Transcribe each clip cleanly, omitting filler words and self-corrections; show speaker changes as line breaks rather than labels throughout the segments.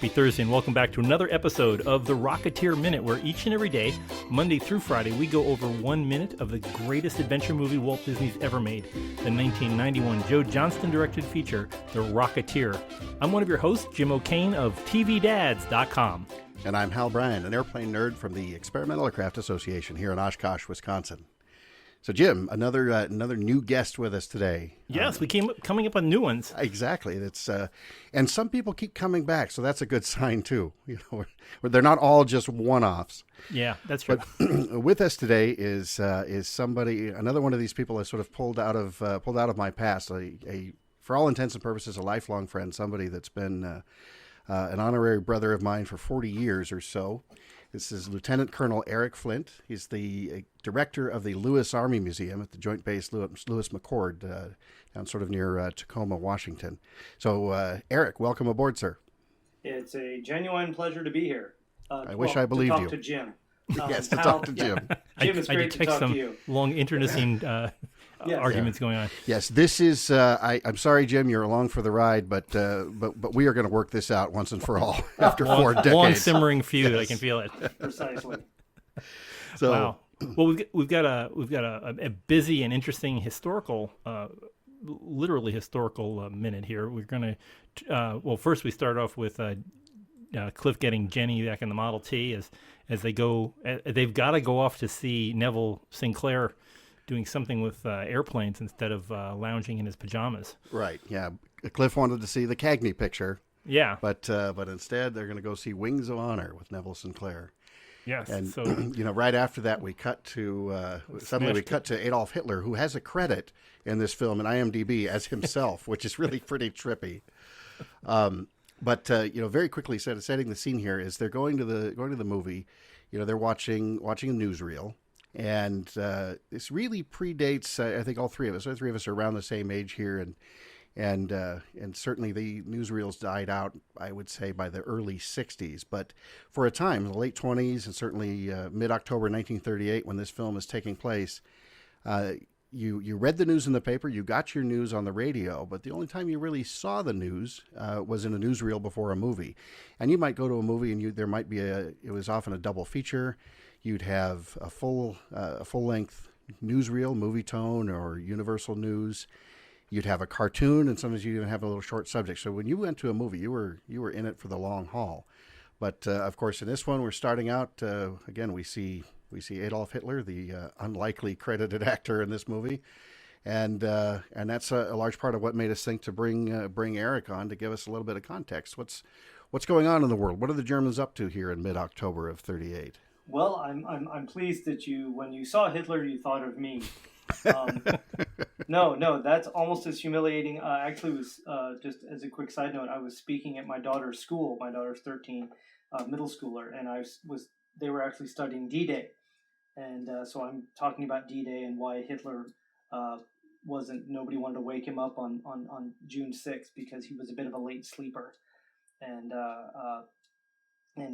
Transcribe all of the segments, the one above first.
Happy Thursday and welcome back to another episode of the Rocketeer Minute, where each and every day, Monday through Friday, we go over 1 minute of the greatest adventure movie Walt Disney's ever made, the 1991 Joe Johnston-directed feature, The Rocketeer. I'm one of your hosts, Jim O'Kane of TVDads.com.
And I'm Hal Bryan, an airplane nerd from the Experimental Aircraft Association here in Oshkosh, Wisconsin. So, Jim, another new guest with us today.
Yes, we coming up on new ones.
Exactly. That's and some people keep coming back, so that's a good sign too. You know, they're not all just one-offs.
Yeah, that's true.
But with us today is somebody, another one of these people I sort of pulled out of my past. For all intents and purposes, a lifelong friend, somebody that's been an honorary brother of mine for 40 years or so. This is Lieutenant Colonel Erik Flint. He's the director of the Lewis Army Museum at the Joint Base Lewis McChord, down sort of near Tacoma, Washington. So, Erik, welcome aboard, sir.
It's a genuine pleasure to be here.
I wish I believed you.
To talk to Jim.
Yes, to talk to Jim.
Jim, it's great to talk to you.
Long internecine arguments going on.
Yes, this is. I'm sorry, Jim. You're along for the ride, but we are going to work this out once and for all after 4 decades.
Long simmering feud.
Yes.
I can feel it.
Precisely.
So,
wow. Well, we've got a busy and interesting historical, literally historical minute here. We're going to. First we start off with Cliff getting Jenny back in the Model T as they go. They've got to go off to see Neville Sinclair doing something with airplanes instead of lounging in his pajamas.
Right, yeah. Cliff wanted to see the Cagney picture.
Yeah.
But instead they're going to go see Wings of Honor with Neville Sinclair.
Yes.
And,
so,
right after that we cut to, Adolf Hitler, who has a credit in this film in IMDb as himself, which is really pretty trippy. But very quickly setting the scene here is they're going to the movie. They're watching a newsreel. And this really predates, I think, all three of us. All three of us are around the same age here, and certainly the newsreels died out, I would say, by the early 60s. But for a time, in the late 20s, and certainly mid-October 1938, when this film is taking place, you read the news in the paper, you got your news on the radio, but the only time you really saw the news was in a newsreel before a movie. And you might go to a movie, and there might be it was often a double feature. You'd have a full-length newsreel, Movie Tone or Universal News. You'd have a cartoon, and sometimes you'd even have a little short subject. So when you went to a movie, you were in it for the long haul. But of course, in this one, we're starting out again. We see Adolf Hitler, the unlikely credited actor in this movie, and that's a large part of what made us think to bring Erik on to give us a little bit of context. What's going on in the world? What are the Germans up to here in mid-October of '38?
Well, I'm pleased that when you saw Hitler, you thought of me. No, that's almost as humiliating. Actually, was just as a quick side note, I was speaking at my daughter's school. My daughter's 13, middle schooler, and they were actually studying D-Day, and so I'm talking about D-Day and why Hitler nobody wanted to wake him up on June 6th because he was a bit of a late sleeper, and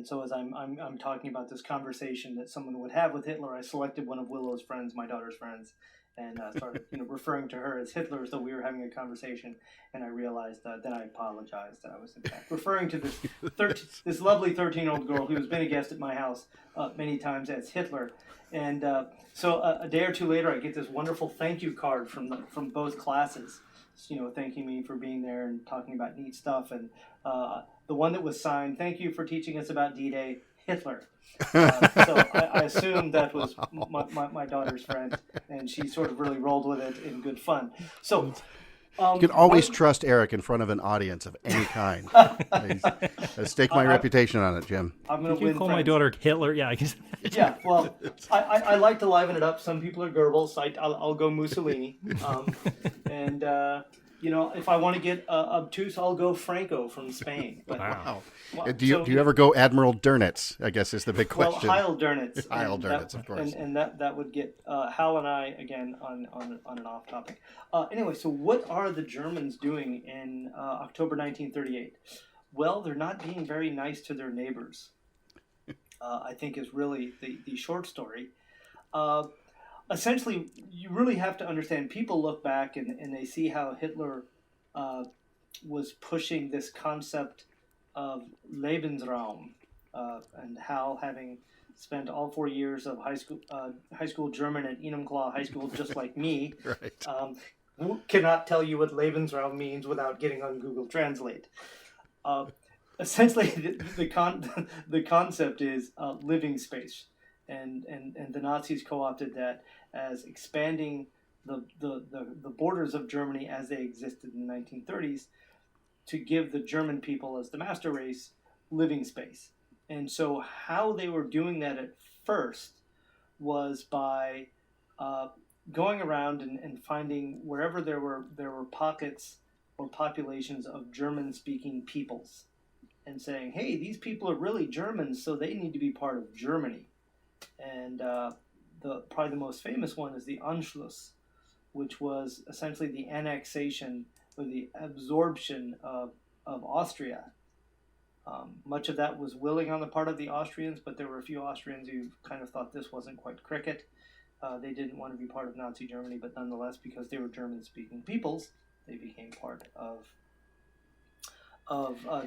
so as I'm talking about this conversation that someone would have with Hitler, I selected one of Willow's friends, my daughter's friends, and started referring to her as Hitler as though we were having a conversation. And I realized then I apologized that I was in fact referring to this lovely 13-year-old girl who has been a guest at my house many times as Hitler. And so a day or two later, I get this wonderful thank you card from both classes, thanking me for being there and talking about neat stuff. And the one that was signed, "Thank you for teaching us about D-Day, Hitler." So I assumed that was my daughter's friend, and she sort of really rolled with it in good fun. So
you can always trust Erik in front of an audience of any kind. I stake my reputation on it, Jim.
I'm going to
win. Call my daughter Hitler. Yeah, I guess.
Yeah, well, I like to liven it up. Some people are Goebbels. I'll go Mussolini, and if I want to get obtuse, I'll go Franco from Spain. But,
wow. Do you ever go Admiral Dönitz, I guess is the big question.
Well, Heil Dönitz.
Heil Dönitz, of course.
And that would get Hal and I, again, on an off topic. Anyway, so what are the Germans doing in October 1938? Well, they're not being very nice to their neighbors, I think is really the short story. Essentially, you really have to understand, people look back and they see how Hitler was pushing this concept of Lebensraum, and Hal, having spent all 4 years of high school German at Enumclaw High School, just like me,
Right.
Cannot tell you what Lebensraum means without getting on Google Translate. Essentially, the concept is living space, and the Nazis co-opted that as expanding the borders of Germany as they existed in the 1930s to give the German people, as the master race, living space. And so how they were doing that at first was by going around and finding wherever there were pockets or populations of German-speaking peoples, and saying, hey, these people are really Germans, so they need to be part of Germany. And probably the most famous one is the Anschluss, which was essentially the annexation or the absorption of Austria. Much of that was willing on the part of the Austrians, but there were a few Austrians who kind of thought this wasn't quite cricket. They didn't want to be part of Nazi Germany, but nonetheless, because they were German-speaking peoples, they became part of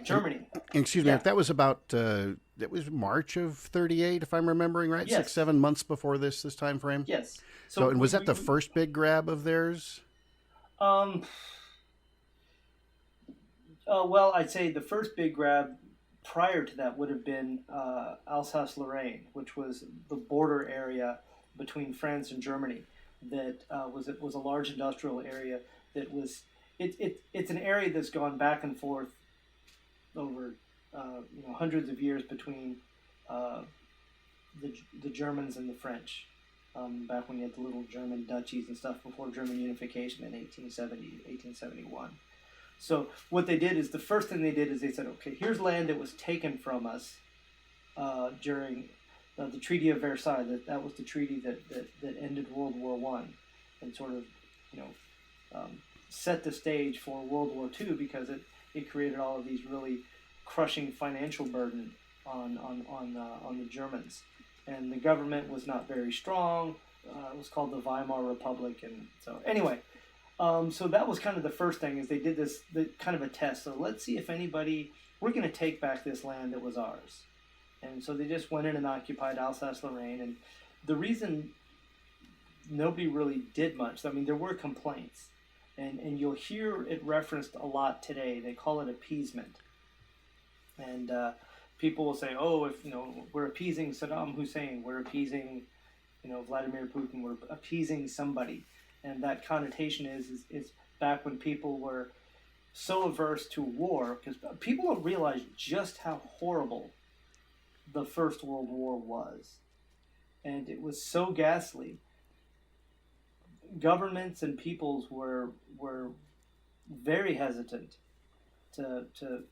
Germany.
Excuse me, if that was about that was March of 38, if I'm remembering right,
Yes.
6-7 months before this time frame.
Yes.
So, and was that the first big grab of theirs?
Well, I'd say the first big grab prior to that would have been Alsace-Lorraine, which was the border area between France and Germany. That was a large industrial area. That was it's an area that's gone back and forth over hundreds of years between the Germans and the French. Back when you had the little German duchies and stuff before German unification in 1871. So what they did is, the first thing they did is they said, okay, here's land that was taken from us during the Treaty of Versailles. That was the treaty that ended World War I and sort of set the stage for World War II, because it created all of these really crushing financial burden on the Germans. And the government was not very strong. It was called the Weimar Republic. And so anyway, so that was kind of the first thing, is they did the kind of a test. So let's see if we're going to take back this land that was ours. And so they just went in and occupied Alsace-Lorraine. And the reason nobody really did much, I mean, there were complaints. And you'll hear it referenced a lot today. They call it appeasement. And people will say, oh, if we're appeasing Saddam Hussein, we're appeasing Vladimir Putin, we're appeasing somebody. And that connotation is back when people were so averse to war, because people don't realize just how horrible the First World War was. And it was so ghastly. Governments and peoples were very hesitant to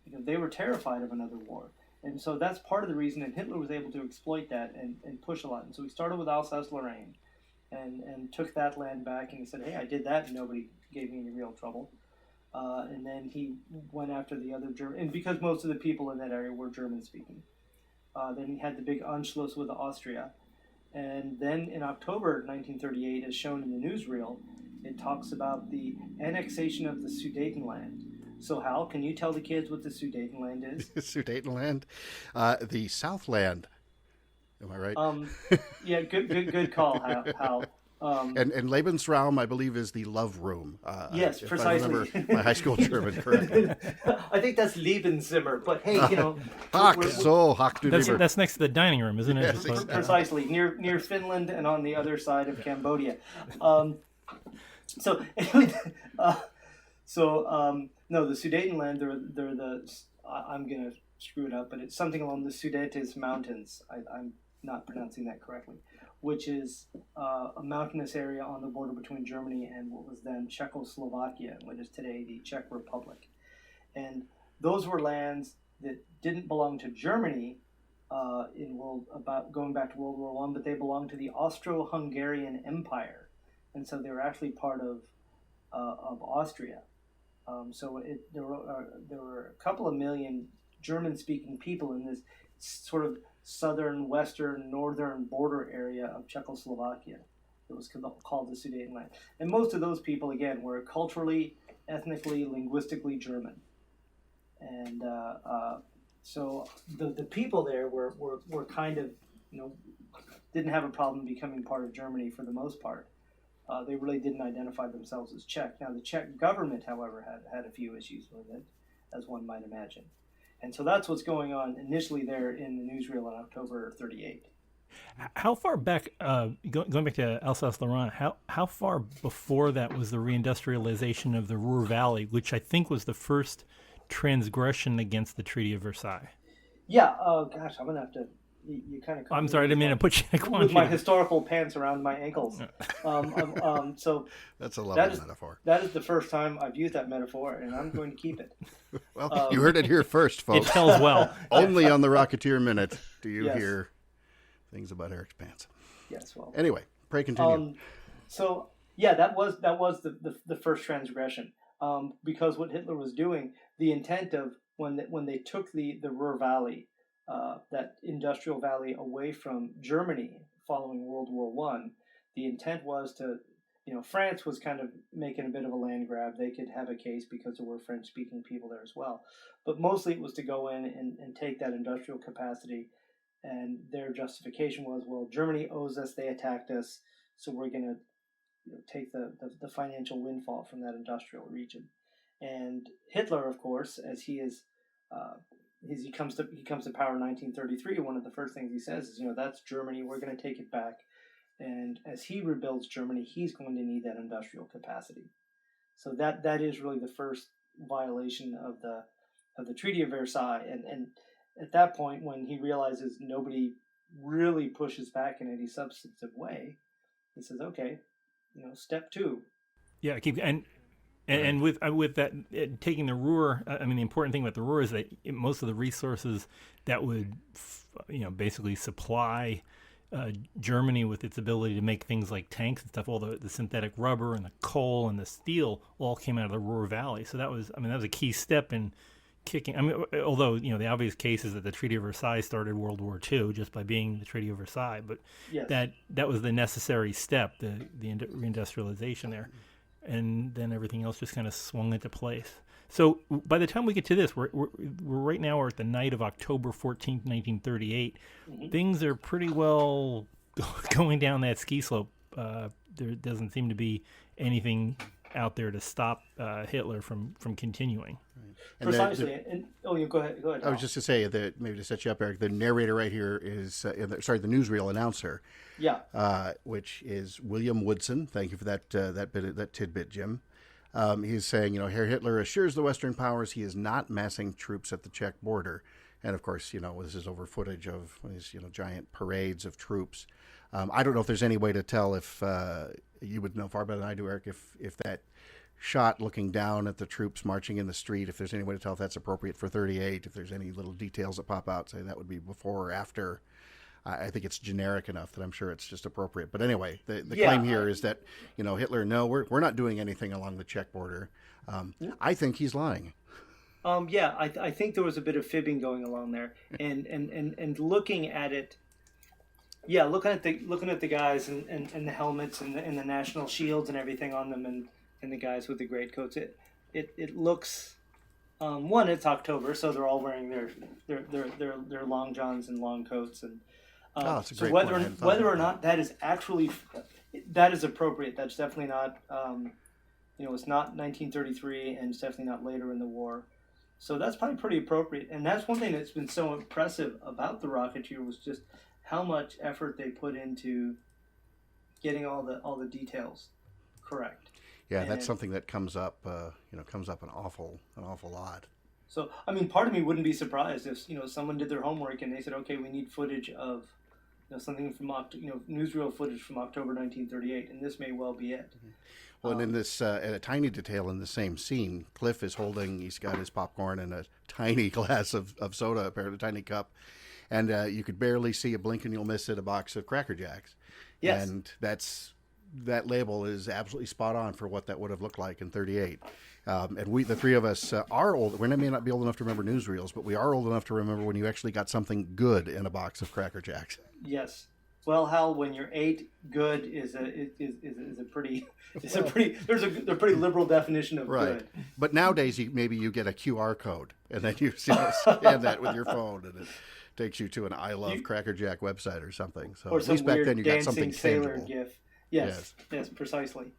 they were terrified of another war. And so that's part of the reason, and Hitler was able to exploit that and push a lot. And so he started with Alsace-Lorraine and took that land back, and he said, hey, I did that, and nobody gave me any real trouble. And then he went after the other German, and because most of the people in that area were German-speaking. Then he had the big Anschluss with Austria. And then in October 1938, as shown in the newsreel, it talks about the annexation of the Sudetenland. So, Hal, can you tell the kids what the Sudetenland is?
Sudetenland, the Southland. Am I right?
Yeah, good call, Hal.
And Lebensraum, I believe, is the love room.
Yes, precisely.
I remember my high school German correctly.
I think that's Lebenszimmer, but hey,
That's next to the dining room, isn't it?
Yes, exactly.
Precisely, near Finland and on the other side of Cambodia. No, the Sudetenland, they're the, I'm going to screw it up, but it's something along the Sudetes Mountains. I'm not pronouncing that correctly, which is a mountainous area on the border between Germany and what was then Czechoslovakia, what is today the Czech Republic. And those were lands that didn't belong to Germany going back to World War I, but they belonged to the Austro-Hungarian Empire. And so they were actually part of Austria. So there were a couple of million German-speaking people in this sort of southern, western, northern border area of Czechoslovakia. It was called the Sudetenland. And most of those people, again, were culturally, ethnically, linguistically German. And So the people there were kind of, didn't have a problem becoming part of Germany for the most part. They really didn't identify themselves as Czech. Now, the Czech government, however, had a few issues with it, as one might imagine. And so that's what's going on initially there in the newsreel in October 38.
How far back, going back to Alsace-Lorraine, how far before that was the reindustrialization of the Ruhr Valley, which I think was the first transgression against the Treaty of Versailles?
Yeah, gosh, I'm going to have to... You kind of.
I'm sorry, I didn't mean to put you in a quandary.
With my historical pants around my ankles. So
that's a lovely metaphor.
That is the first time I've used that metaphor, and I'm going to keep it.
Well, you heard it here first, folks.
It tells well.
Only on the Rocketeer Minute do you
Yes.
hear things about Erik's pants.
Yes, well.
Anyway, pray continue.
So yeah, that was the first transgression. Because what Hitler was doing, the intent of when they took the Ruhr Valley, that industrial valley away from Germany following World War I, the intent was to, France was kind of making a bit of a land grab. They could have a case because there were French-speaking people there as well. But mostly it was to go in and take that industrial capacity, and their justification was, well, Germany owes us, they attacked us, so we're going to take the financial windfall from that industrial region. And Hitler, of course, as he is... he comes to power in 1933. One of the first things he says is, that's Germany. We're going to take it back. And as he rebuilds Germany, he's going to need that industrial capacity. So that is really the first violation of the Treaty of Versailles. And at that point, when he realizes nobody really pushes back in any substantive way, he says, okay, step two.
Yeah, And with that, taking the Ruhr, the important thing about the Ruhr is that most of the resources that would, basically supply Germany with its ability to make things like tanks and stuff, all the synthetic rubber and the coal and the steel all came out of the Ruhr Valley. So that was a key step in kicking. Although the obvious case is that the Treaty of Versailles started World War II just by being the Treaty of Versailles, but
yes.
that was the necessary step, the reindustrialization there. And then everything else just kind of swung into place. So by the time we get to this, we're right now we're at the night of October 14th, 1938. Mm-hmm. Things are pretty well going down that ski slope. There doesn't seem to be anything out there to stop Hitler from continuing.
Right.
Precisely. Go ahead.
I was just to say that, maybe to set you up, Erik, the narrator right here is, the newsreel announcer.
Yeah.
Which is William Woodson. Thank you for that tidbit, Jim. He's saying, Herr Hitler assures the Western powers he is not massing troops at the Czech border. And of course, this is over footage of these, giant parades of troops. I don't know if there's any way to tell if you would know far better than I do, Erik, if that shot looking down at the troops marching in the street, if there's any way to tell if that's appropriate for 38, if there's any little details that pop out, say that would be before or after. I think it's generic enough that I'm sure it's just appropriate. But anyway, the claim here is that, Hitler, no, we're not doing anything along the Czech border. I think he's lying.
I think there was a bit of fibbing going along there, and looking at it. Yeah, looking at the guys and the helmets and the national shields and everything on them, and the guys with the great coats. It looks. It's October, so they're all wearing their long johns and long coats, and
it's a great
so whether or not that is appropriate, that's definitely not. It's not 1933, and it's definitely not later in the war. So that's probably pretty appropriate, and that's one thing that's been so impressive about the Rocketeer was just how much effort they put into getting all the details correct.
Yeah, that's something that comes up an awful lot.
So, part of me wouldn't be surprised if someone did their homework and they said, okay, we need footage of something from newsreel footage from October 1938, and this may well be it.
Mm-hmm. Well, and in this, a tiny detail in the same scene, Cliff is he's got his popcorn and a tiny glass of soda, apparently a tiny cup, and you could barely see a blink and you'll miss it, a box of Cracker Jacks.
Yes.
And that label is absolutely spot on for what that would have looked like in 38. And we, the three of us, are old. We may not be old enough to remember newsreels, but we are old enough to remember when you actually got something good in a box of Cracker Jacks.
Yes. Well, Hal, when you're 8, good is a pretty they're pretty liberal definition of
Right.
good.
But nowadays, maybe you get a QR code, and then you scan that with your phone, and it takes you to an I Love Cracker Jack website or something. So
Or
at
some
least back
weird
then you got
dancing
something
sailor
tangible.
gif. Yes, precisely.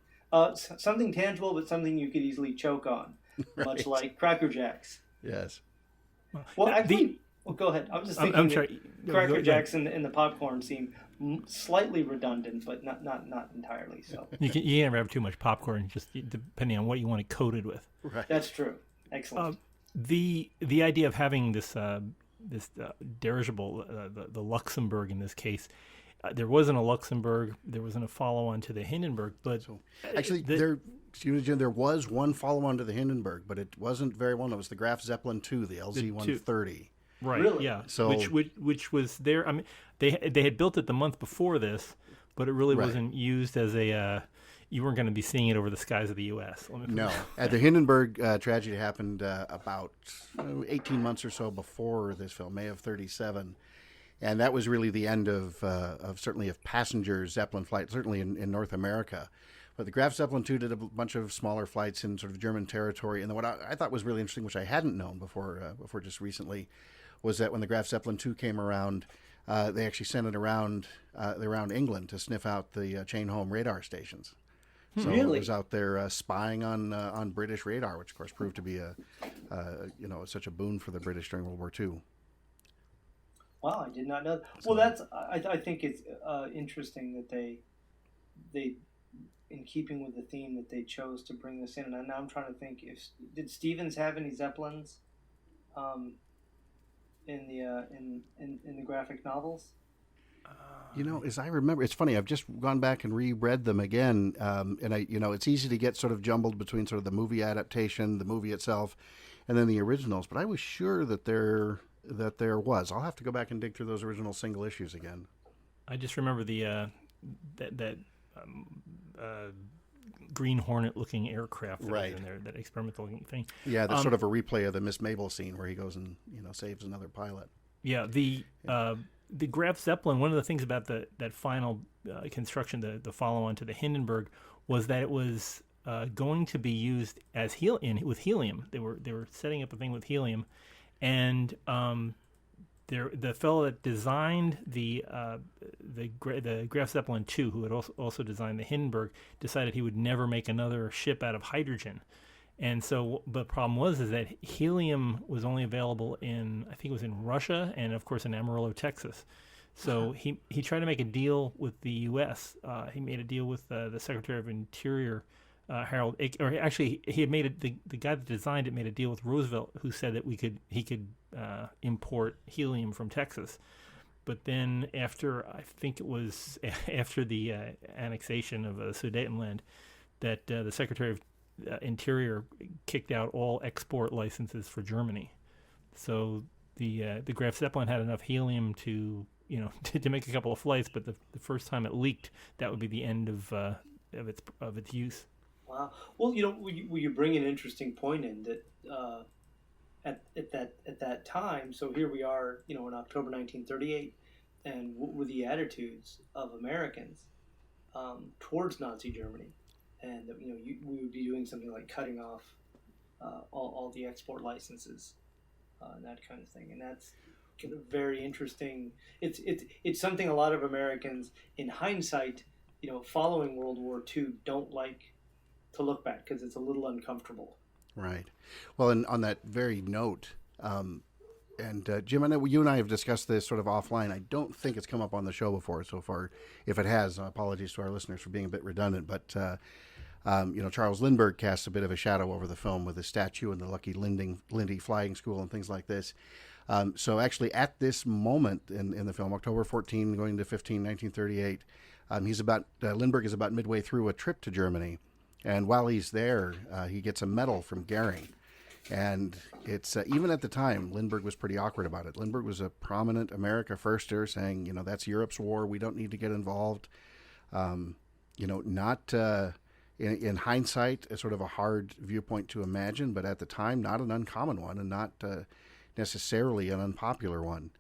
Something tangible, but something you could easily choke on,
Right.
much like Cracker Jacks.
Yes.
Well, actually, go ahead. I was just thinking
I'm
that
sorry.
Cracker
Go-
Jacks and the popcorn seem slightly redundant, but not entirely so.
You can't have too much popcorn, just depending on what you want it coated with.
Right.
That's true. Excellent.
The idea of having this dirigible, the Luxembourg in this case, there wasn't a Luxembourg, there wasn't a follow-on to the Hindenburg, but
Actually, excuse me, Jim, there was one follow-on to the Hindenburg, but it wasn't very well known. It was the Graf Zeppelin II, the LZ-130.
right,
Really?
yeah.
So-
which was there. I mean, they had built it the month before this, but it really
Right.
wasn't used as a. You weren't going to be seeing it over the skies of the U.S.
No. The Hindenburg tragedy happened about 18 months or so before this film, May of 1937. And that was really the end of certainly of passenger Zeppelin flights, certainly in North America. But the Graf Zeppelin II did a bunch of smaller flights in sort of German territory. And then what I thought was really interesting, which I hadn't known before just recently, was that when the Graf Zeppelin II came around, they actually sent it around England to sniff out the chain home radar stations. So
Really?
it was out there spying on British radar, which of course proved to be such a boon for the British during World War II.
Wow, I did not know. Well, I think it's interesting that they in keeping with the theme that they chose to bring this in. And now I'm trying to think, did Stevens have any Zeppelins in the graphic novels?
As I remember, it's funny. I've just gone back and reread them again, and it's easy to get sort of jumbled between sort of the movie adaptation, the movie itself, and then the originals. But I was sure that there was. I'll have to go back and dig through those original single issues again.
I just remember the that Green Hornet looking aircraft that was
Right.
in there, that experimental looking thing.
Yeah, that's sort of a replay of the Miss Mabel scene where he goes and saves another pilot.
Yeah, the Graf Zeppelin. One of the things about that final construction, the follow-on to the Hindenburg, was that it was going to be used as with helium. They were setting up a thing with helium, and the fellow that designed the Graf Zeppelin II, who had also designed the Hindenburg, decided he would never make another ship out of hydrogen. And so the problem was that helium was only available I think it was in Russia and, of course, in Amarillo, Texas. So he tried to make a deal with the U.S. He made a deal with the Secretary of Interior, Harold. Or actually, he had made the guy that designed it made a deal with Roosevelt, who said that he could import helium from Texas. But then I think it was after the annexation of Sudetenland, that the Secretary of Interior kicked out all export licenses for Germany. So the Graf Zeppelin had enough helium to make a couple of flights, but the first time it leaked, that would be the end of its use.
Wow. Well, you bring an interesting point in that at that time. So here we are, in October 1938, and what were the attitudes of Americans towards Nazi Germany? And we would be doing something like cutting off all the export licenses and that kind of thing. And that's kind of very interesting. It's something a lot of Americans, in hindsight, following World War II, don't like to look back because it's a little uncomfortable.
Right. Well, and on that very note, Jim, I know you and I have discussed this sort of offline. I don't think it's come up on the show before so far. If it has, apologies to our listeners for being a bit redundant. But Charles Lindbergh casts a bit of a shadow over the film with his statue and the Lucky Lindy Flying School and things like this. So actually, at this moment in the film, October 14, going to 15, 1938, Lindbergh is about midway through a trip to Germany, and while he's there, he gets a medal from Goering. And it's even at the time, Lindbergh was pretty awkward about it. Lindbergh was a prominent America firster, saying, that's Europe's war. We don't need to get involved. Not in hindsight, a sort of a hard viewpoint to imagine, but at the time, not an uncommon one, and not necessarily an unpopular one.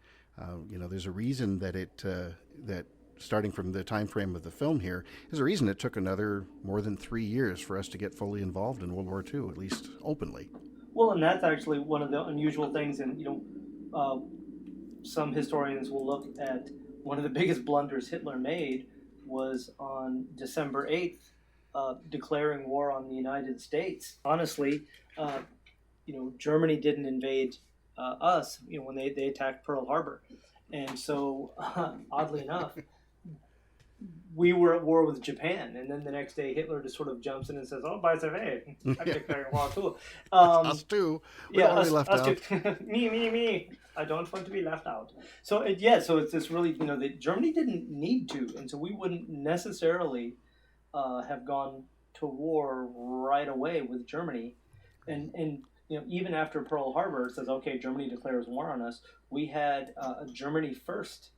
There's a reason that starting from the time frame of the film here, is a reason it took another more than 3 years for us to get fully involved in World War II, at least openly.
Well, and that's actually one of the unusual things, and some historians will look at one of the biggest blunders Hitler made was on December 8th, declaring war on the United States. Honestly, Germany didn't invade us, when they attacked Pearl Harbor. And so, oddly enough, we were at war with Japan. And then the next day, Hitler just sort of jumps in and says, "Oh, by the way, I'm declaring war too."
Us too. We're only left
us
out.
Too. me. I don't want to be left out. So, it's this really, that Germany didn't need to. And so we wouldn't necessarily have gone to war right away with Germany. And even after Pearl Harbor says, okay, Germany declares war on us, we had a Germany first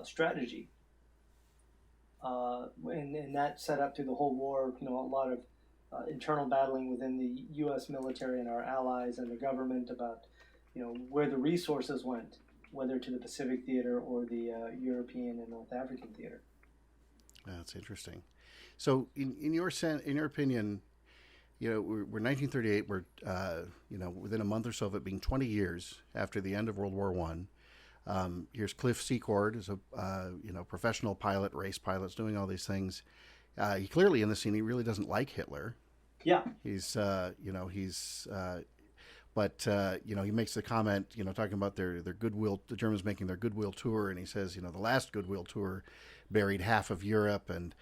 strategy. And that set up through the whole war, a lot of internal battling within the U.S. military and our allies and the government about, where the resources went, whether to the Pacific theater or the European and North African theater.
That's interesting. So in your opinion, we're 1938. We're within a month or so of it being 20 years after the end of World War I. Here's Cliff Secord as a professional pilot, race pilot, doing all these things. He clearly in the scene he really doesn't like Hitler.
Yeah.
But he makes the comment, talking about their goodwill, the Germans making their goodwill tour, and he says, the last goodwill tour buried half of Europe, and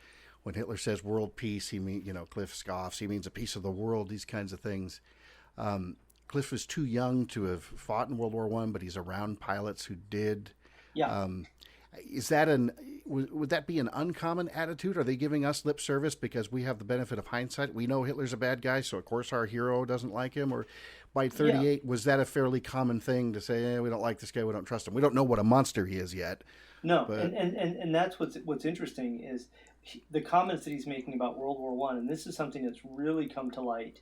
when Hitler says world peace, he means, Cliff scoffs, he means a piece of the world, these kinds of things. Cliff was too young to have fought in World War I, but he's around pilots who did.
Yeah.
Is that would that be an uncommon attitude? Are they giving us lip service because we have the benefit of hindsight? We know Hitler's a bad guy, so of course our hero doesn't like him. Or by 38, was that a fairly common thing to say, we don't like this guy, we don't trust him? We don't know what a monster he is yet.
No, but... and that's what's interesting is the comments that he's making about World War I, and this is something that's really come to light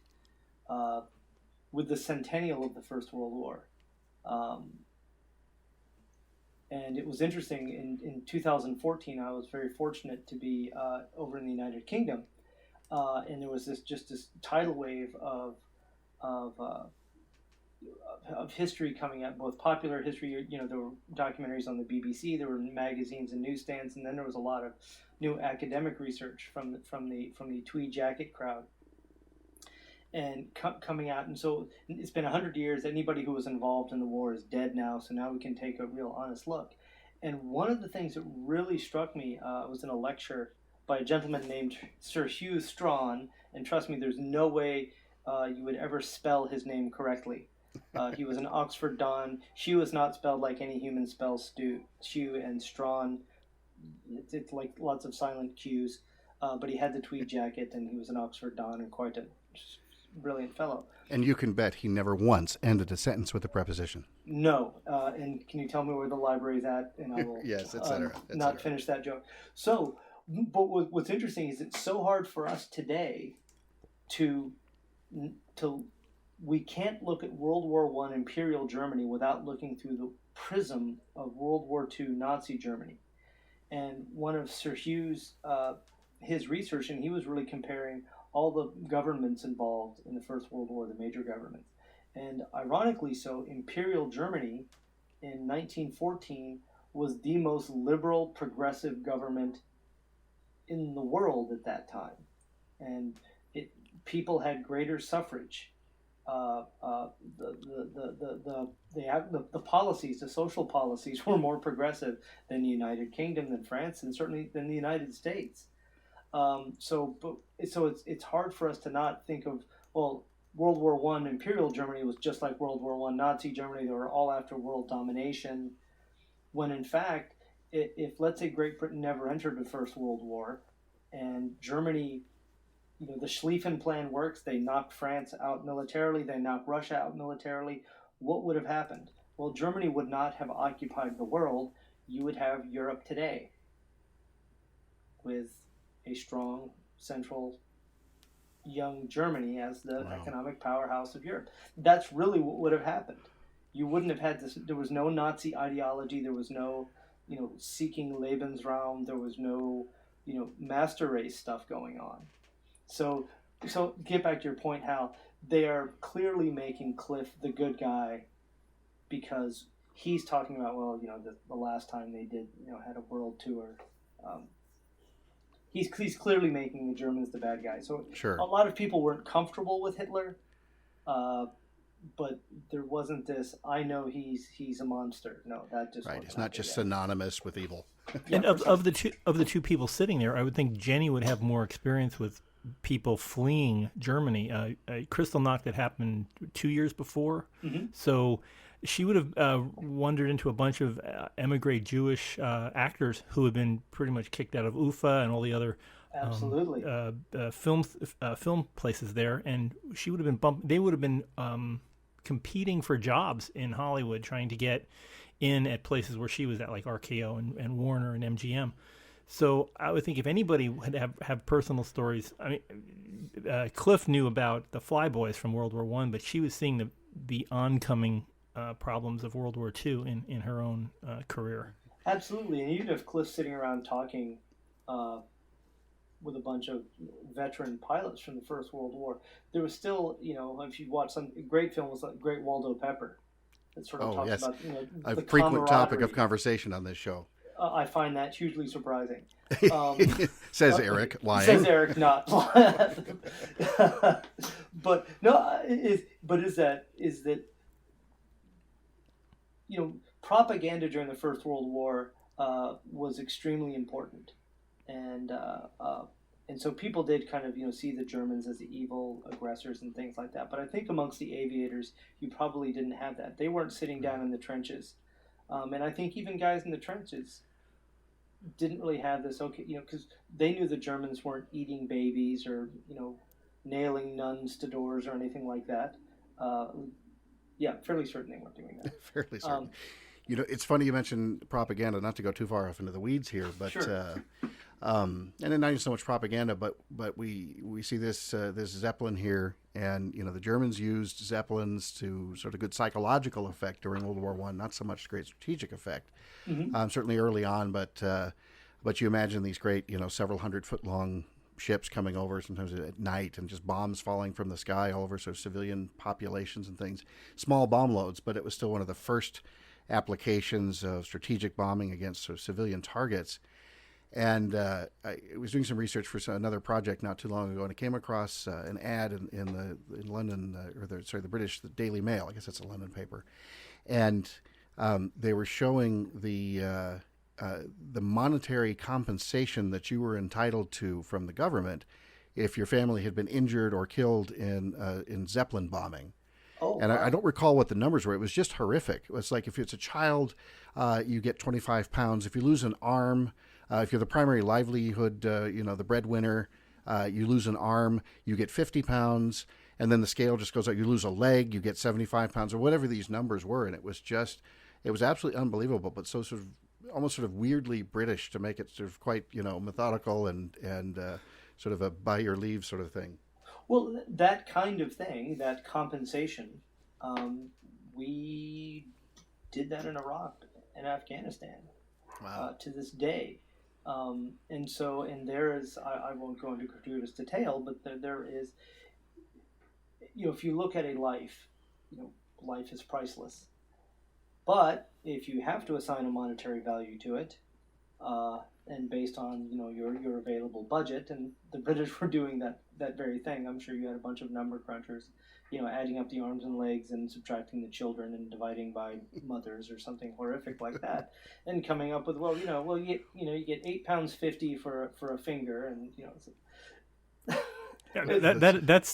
with the centennial of the First World War. And it was interesting, in 2014, I was very fortunate to be over in the United Kingdom, and there was this tidal wave of history coming out, both popular history, there were documentaries on the BBC, there were magazines and newsstands, and then there was a lot of new academic research from the tweed jacket crowd. And coming out, and so it's been 100 years. Anybody who was involved in the war is dead now, so now we can take a real honest look. And one of the things that really struck me was in a lecture by a gentleman named Sir Hugh Strawn, and trust me, there's no way you would ever spell his name correctly. He was an Oxford Don. Hugh is not spelled like any human spells Hugh, and Strawn, it's like lots of silent Q's, but he had the tweed jacket, and he was an Oxford Don and quite a brilliant fellow.
And you can bet he never once ended a sentence with a preposition.
No. And can you tell me where the library's at? And I will
yes, etc.
Not finish that joke. So, but what's interesting is it's so hard for us today to we can't look at World War I Imperial Germany without looking through the prism of World War II Nazi Germany. And one of Sir Hugh's his research, and he was really comparing all the governments involved in the First World War, the major governments. And ironically so, Imperial Germany in 1914 was the most liberal, progressive government in the world at that time. And people had greater suffrage. The policies, the social policies were more progressive than the United Kingdom, than France, and certainly than the United States. So it's hard for us to not think of, well, World War I Imperial Germany was just like World War I Nazi Germany. They were all after world domination. When in fact, if let's say Great Britain never entered the First World War, and Germany, the Schlieffen Plan works, they knocked France out militarily, they knocked Russia out militarily, what would have happened? Well, Germany would not have occupied the world. You would have Europe today with a strong central young Germany as the economic powerhouse of Europe. That's really what would have happened. You wouldn't have had this. There was no Nazi ideology. There was no seeking Lebensraum. There was no, master race stuff going on. So get back to your point, Hal. They are clearly making Cliff the good guy because he's talking about, well, the last time they did, had a world tour. He's clearly making the Germans the bad guy. So
sure.
A lot of people weren't comfortable with Hitler, but there wasn't this, I know he's a monster. No, that just
right. It's not just synonymous with evil.
And of the two people sitting there, I would think Jenny would have more experience with people fleeing Germany. Kristallnacht that happened 2 years before, so she would have wandered into a bunch of emigre Jewish actors who had been pretty much kicked out of UFA and all the other
absolutely
film places there, and she would have been bumped. They would have been competing for jobs in Hollywood, trying to get in at places where she was at, like RKO and Warner and MGM. So I would think if anybody would have personal stories, I mean, Cliff knew about the Flyboys from World War I, but she was seeing the oncoming problems of World War II in her own career.
Absolutely, and even if Cliff's sitting around talking with a bunch of veteran pilots from the First World War, there was still, if you watch some great films like Great Waldo Pepper, that sort of talks about
a
the
frequent topic of conversation on this show.
I find that hugely surprising.
Says Erik, lying.
Says Erik, not lying. But no, is that propaganda during the First World War was extremely important, and so people did kind of see the Germans as the evil aggressors and things like that. But I think amongst the aviators, you probably didn't have that. They weren't sitting down in the trenches. And I think even guys in the trenches didn't really have this, because they knew the Germans weren't eating babies or, nailing nuns to doors or anything like that. Fairly certain they weren't doing that.
Fairly certain. It's funny you mentioned propaganda, not to go too far off into the weeds here, but
sure.
And then not even so much propaganda, but we see this Zeppelin here, and the Germans used Zeppelins to sort of good psychological effect during World War I, not so much great strategic effect, certainly early on, but you imagine these great several 100-foot long ships coming over sometimes at night and just bombs falling from the sky all over sort of civilian populations and things, small bomb loads, but it was still one of the first applications of strategic bombing against sort of civilian targets. And I was doing some research for another project not too long ago, and I came across an ad in London, the British, the Daily Mail. I guess that's a London paper, and they were showing the monetary compensation that you were entitled to from the government if your family had been injured or killed in Zeppelin bombing.
Oh,
and
wow.
I don't recall what the numbers were. It was just horrific. It was like if it's a child, you get 25 pounds. If you lose an arm, if you're the primary livelihood, the breadwinner, you lose an arm, you get 50 pounds. And then the scale just goes up. You lose a leg, you get 75 pounds, or whatever these numbers were. And it was absolutely unbelievable, but so sort of almost sort of weirdly British to make it sort of quite, methodical and sort of a by your leave sort of thing.
Well, that kind of thing, that compensation, we did that in Iraq and Afghanistan.
Wow.
To this day. And there is, I won't go into gratuitous detail, but there is, if you look at a life, life is priceless. But if you have to assign a monetary value to it, and based on your available budget, and the British were doing that very thing. I'm sure you had a bunch of number crunchers, adding up the arms and legs and subtracting the children and dividing by mothers or something horrific like that, and coming up with you get £8.50 for a finger, and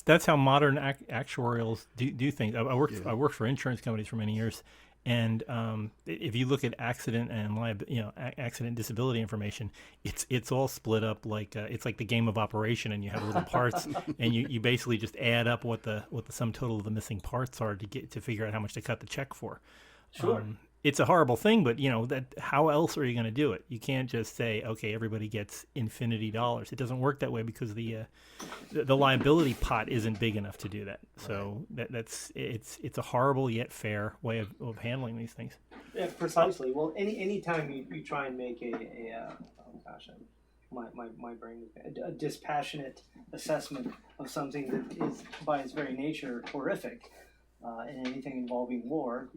that's how modern actuarials do things. I worked for insurance companies for many years. And if you look at accident and accident disability information, it's all split up like it's like the game of Operation, and you have little parts, and you basically just add up what the sum total of the missing parts are to figure out how much to cut the check for.
Sure.
it's a horrible thing, but that how else are you going to do it? You can't just say, okay, everybody gets infinity dollars. It doesn't work that way because the liability pot isn't big enough to do that. So it's a horrible yet fair way of handling these things.
Yeah, precisely. Well, any time you try and make oh gosh, my brain, a dispassionate assessment of something that is by its very nature horrific, and anything involving war,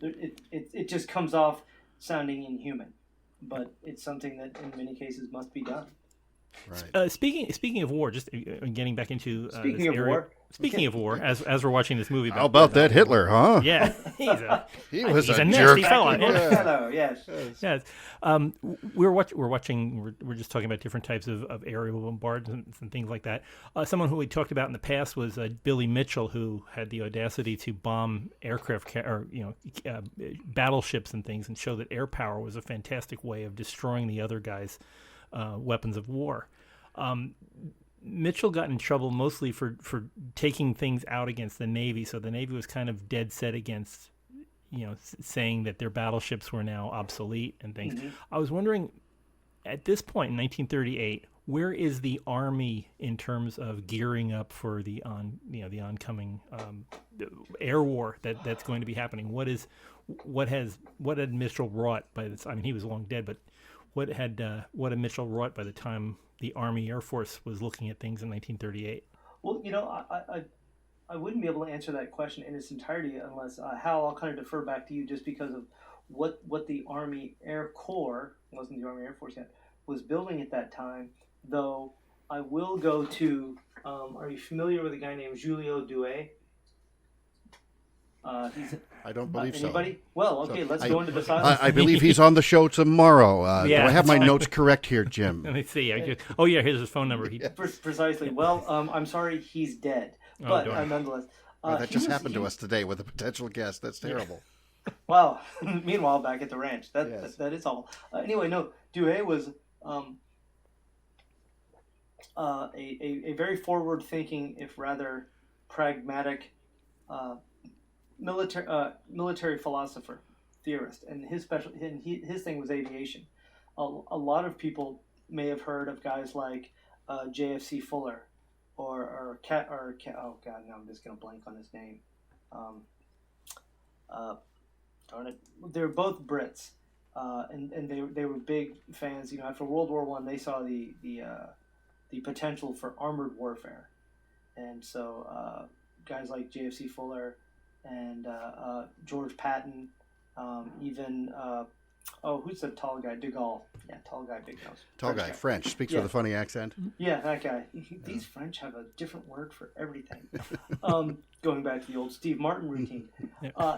it just comes off sounding inhuman, but it's something that in many cases must be done.
Right.
Speaking of war, just getting back into
Speaking
this
of
area.
war.
Speaking of war, as we're watching this movie,
How about that Hitler, huh?
Yeah,
He was
he's a
jerk.
nasty fella.
Hello, yes.
Yes. We're just talking about different types of aerial bombardments and things like that. Someone who we talked about in the past was Billy Mitchell, who had the audacity to bomb aircraft battleships and things, and show that air power was a fantastic way of destroying the other guy's weapons of war. Mitchell got in trouble mostly for taking things out against the Navy, so the Navy was kind of dead set against, saying that their battleships were now obsolete and things. Mm-hmm. I was wondering, at this point in 1938, where is the Army in terms of gearing up for the oncoming air war that's going to be happening? What had Mitchell wrought by this? I mean, he was long dead, but what had Mitchell wrought by the time the Army Air Force was looking at things in 1938?
Well, I wouldn't be able to answer that question in its entirety unless Hal, I'll kind of defer back to you just because of what the Army Air Corps, it wasn't the Army Air Force yet, was building at that time. Though I will go to, are you familiar with a guy named Julio Douay?
I don't believe
anybody?
so.
Well, okay, let's go into the silence.
I believe he's on the show tomorrow.
Yeah.
Do I have my notes correct here, Jim?
Let me see. Here's his phone number.
Precisely. Well, I'm sorry, he's dead. But nonetheless.
That just happened to us today with a potential guest. That's terrible.
Wow. Meanwhile, back at the ranch. That is all. Anyway, no. Douay was a very forward-thinking, if rather pragmatic, military philosopher, theorist, and his thing was aviation. A lot of people may have heard of guys like JFC Fuller, or oh god, no, I'm just gonna blank on his name. Darn it, they're both Brits, and they were big fans. After World War I, they saw the potential for armored warfare, and so guys like JFC Fuller and George Patton, even who's the tall guy? De Gaulle. Yeah, tall guy, big nose.
Tall guy, French, speaks with a funny accent.
Yeah, that guy. These French have a different word for everything. Going back to the old Steve Martin routine.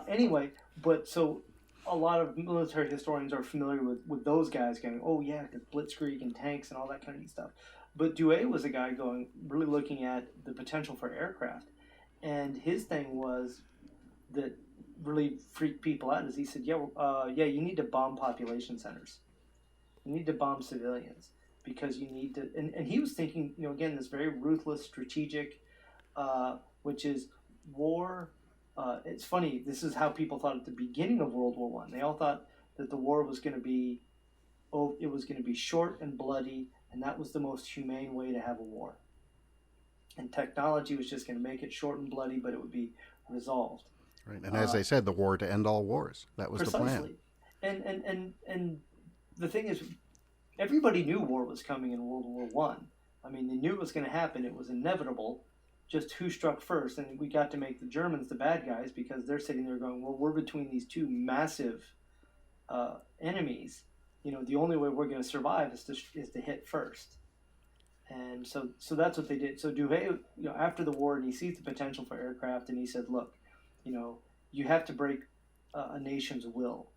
Anyway, but so a lot of military historians are familiar with those guys going, oh yeah, the blitzkrieg and tanks and all that kind of stuff. But Douay was a guy really looking at the potential for aircraft. And his thing was that really freaked people out is he said, you need to bomb population centers. You need to bomb civilians because you need to, and he was thinking, again, this very ruthless, strategic, which is war. It's funny, this is how people thought at the beginning of World War I. They all thought that the war was going to be, it was going to be short and bloody, and that was the most humane way to have a war. And technology was just going to make it short and bloody, but it would be resolved.
Right, and as they said, the war to end all wars. That was
precisely.
the plan.
And the thing is, everybody knew war was coming in World War I. I mean, they knew it was going to happen. It was inevitable. Just who struck first, and we got to make the Germans the bad guys because they're sitting there going, well, we're between these two massive enemies. The only way we're going to survive is to hit first. And so that's what they did. So Douay, after the war, and he sees the potential for aircraft, and he said, look, you have to break a nation's will.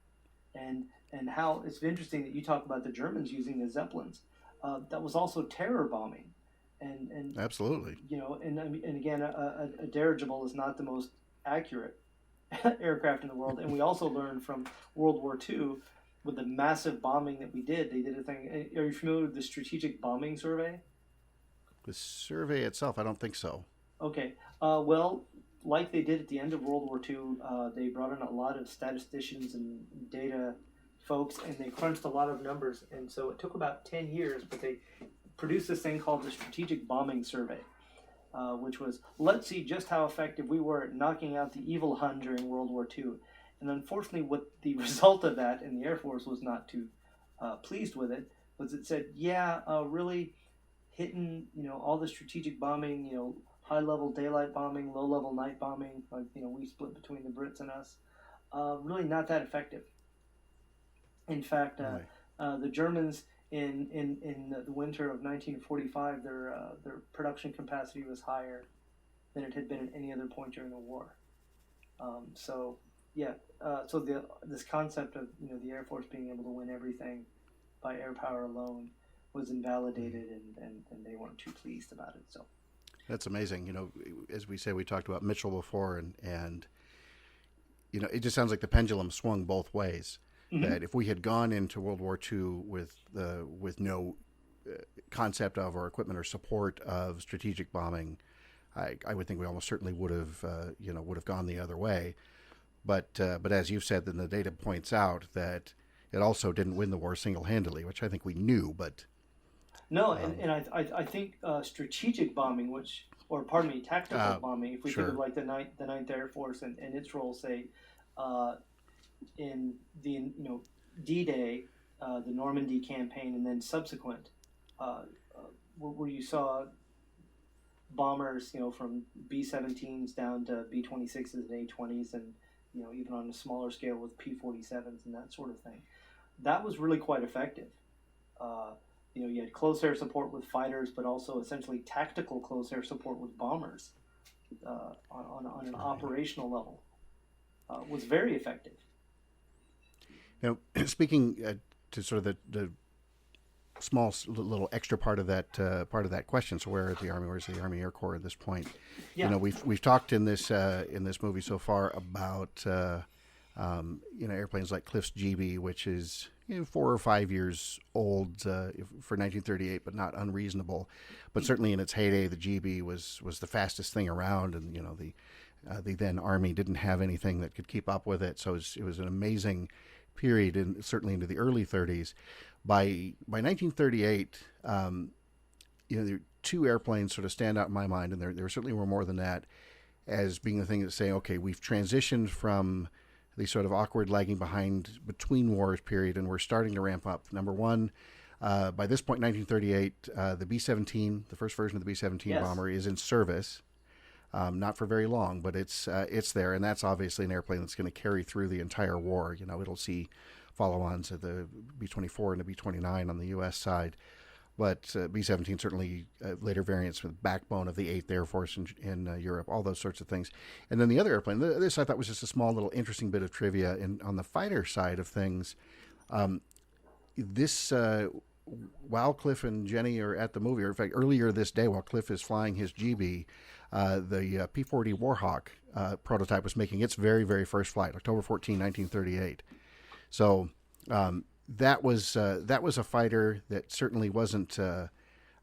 And how it's interesting that you talk about the Germans using the Zeppelins. That was also terror bombing. And
absolutely.
And again, a dirigible is not the most accurate aircraft in the world. And we also learned from World War II with the massive bombing that we did. They did a thing. Are you familiar with the Strategic Bombing Survey?
The survey itself, I don't think so.
Okay. Well, like they did at the end of World War II, they brought in a lot of statisticians and data folks, and they crunched a lot of numbers. And so it took about 10 years, but they produced this thing called the Strategic Bombing Survey, which was, let's see just how effective we were at knocking out the evil Hun during World War II. And unfortunately, what the result of that, and the Air Force was not too pleased with it, was it said, really hitting, all the strategic bombing, high-level daylight bombing, low-level night bombing, like, we split between the Brits and us, really not that effective. In fact, the Germans in the winter of 1945, their production capacity was higher than it had been at any other point during the war. So this concept of the Air Force being able to win everything by air power alone was invalidated, and they weren't too pleased about it. So
that's amazing. As we say, we talked about Mitchell before, and it just sounds like the pendulum swung both ways. Mm-hmm. That if we had gone into World War II with no concept of or equipment or support of strategic bombing, I would think we almost certainly would have gone the other way. But as you've said, then the data points out that it also didn't win the war single-handedly, which I think we knew. But
no, and I think strategic bombing, tactical bombing, if we think of like the Ninth Air Force and its role, say, in the D-Day, the Normandy campaign, and then subsequent, where you saw bombers, from B-17s down to B-26s and A-20s, and even on a smaller scale with P-47s and that sort of thing. That was really quite effective. You had close air support with fighters, but also essentially tactical close air support with bombers on an operational level. Was very effective.
Speaking to sort of the small little extra part of that question. So where's the Army Air Corps at this point?
Yeah.
We've talked in this movie so far about airplanes like Cliff's GB, which is 4 or 5 years old for 1938, but not unreasonable. But certainly in its heyday, the GB was the fastest thing around, and the then Army didn't have anything that could keep up with it. So it was an amazing period, and certainly into the early 30s. By 1938, there were two airplanes sort of stand out in my mind, and there certainly were more than that, as being the thing that's saying, okay, we've transitioned from the sort of awkward lagging behind between wars period, and we're starting to ramp up. Number one, by this point, 1938, the B-17, the first version of the B-17 bomber, is in service. Not for very long, but it's there, and that's obviously an airplane that's going to carry through the entire war. It'll see follow-ons of the B-24 and the B-29 on the U.S. side, but B-17 certainly later variants with the backbone of the 8th Air Force in Europe, all those sorts of things. And then the other airplane, this I thought was just a small little interesting bit of trivia. On the fighter side of things, while Cliff and Jenny are at the movie, or in fact earlier this day while Cliff is flying his GB, the P-40 Warhawk prototype was making its very, very first flight, October 14, 1938. So that was a fighter that certainly wasn't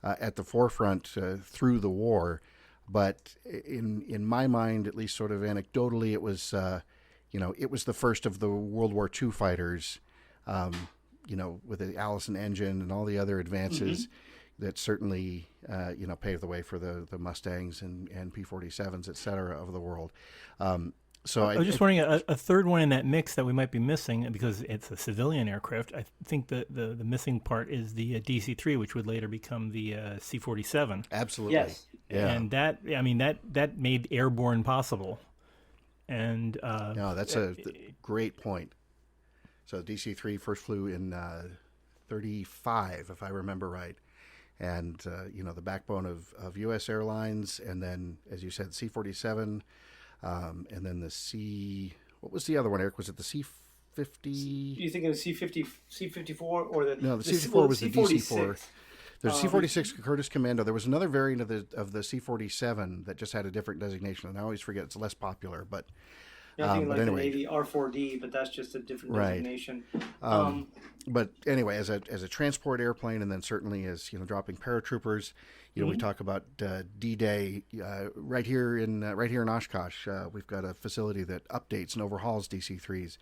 at the forefront through the war, but in my mind, at least sort of anecdotally, it was the first of the World War II fighters, with the Allison engine and all the other advances. Mm-hmm. That certainly, paved the way for the Mustangs and P-47s, et cetera, of the world. So
I was just wondering, a third one in that mix that we might be missing, because it's a civilian aircraft. I think the missing part is the DC-3, which would later become the C-47.
Absolutely.
Yes.
Yeah.
And that made airborne possible. And
that's a great point. So DC-3 first flew in 35, if I remember right. And, the backbone of U.S. Airlines, and then, as you said, C-47, and then what was the other one, Eric? Was it the C-50?
Do you think it was C-50, C-54, or the...
No, the C-54 was the DC-4. There's C-46 Curtiss Commando. There was another variant of the C-47 that just had a different designation, and I always forget, it's less popular, but
Nothing
But
like
anyway,
the Navy R4D, but that's just a different
right.
designation.
But anyway, as a transport airplane, and then certainly as dropping paratroopers, we talk about D-Day right here in Oshkosh. We've got a facility that updates and overhauls DC-3s.